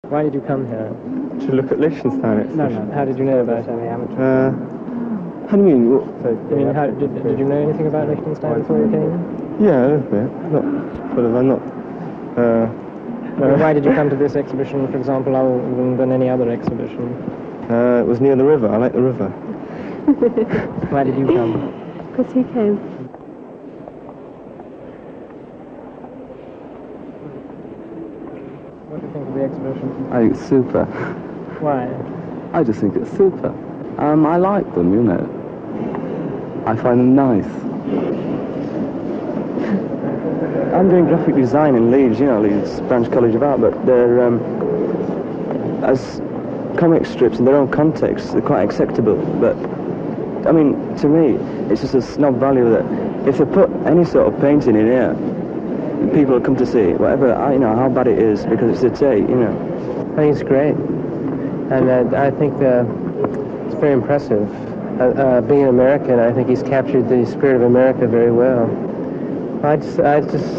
Why did you come here? To look at Lichtenstein exhibition. No. How did you know about any amateur? How do you mean? Did you know anything about Lichtenstein before you came? Yeah, a little bit. I'm not. Why did you come to this exhibition, for example, other than any other exhibition? It was near the river. I like the river. Why did you come? Because he came. What do you think of the exhibition? I think it's super. Why? I just think it's super. I like them, you know. I find them nice. I'm doing graphic design in Leeds, Leeds Branch College of Art, but they're, as comic strips in their own context, they're quite acceptable. But, I mean, to me, it's just a snob value that if they put any sort of painting in here, people will come to see it, whatever, how bad it is, because it's a Tate, I think it's great. And I think it's very impressive. Being an American, I think he's captured the spirit of America very well. I just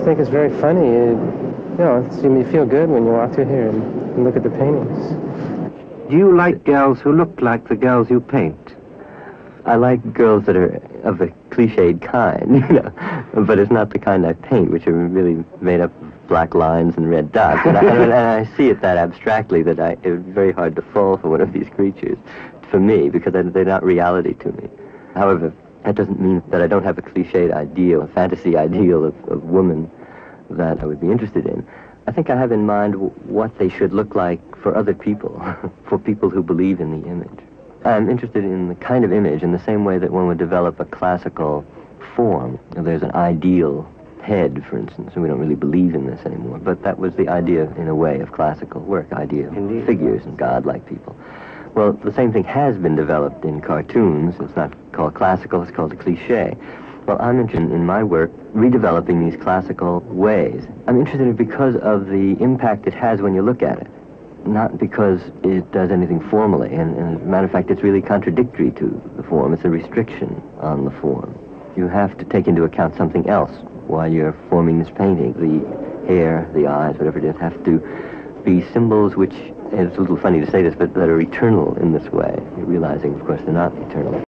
think it's very funny. You feel good when you walk through here and look at the paintings. Do you like girls who look like the girls you paint? I like girls that are of a cliched kind, but it's not the kind I paint, which are really made up of black lines and red dots. And I see it that abstractly that it would be very hard to fall for one of these creatures, for me, because they're not reality to me. However, that doesn't mean that I don't have a cliched ideal, a fantasy ideal of woman that I would be interested in. I think I have in mind what they should look like for other people, for people who believe in the image. I'm interested in the kind of image in the same way that one would develop a classical form. There's an ideal head, for instance, and we don't really believe in this anymore, but that was the idea, in a way, of classical work, ideal figures and godlike people. Well, the same thing has been developed in cartoons. It's not called classical, it's called a cliché. Well, I'm interested in my work redeveloping these classical ways. I'm interested in it because of the impact it has when you look at it, not because it does anything formally. And as a matter of fact, it's really contradictory to the form. It's a restriction on the form. You have to take into account something else while you're forming this painting. The hair, the eyes, whatever it is, have to be symbols which, it's a little funny to say this, but that are eternal in this way. You're realizing, of course, they're not eternal.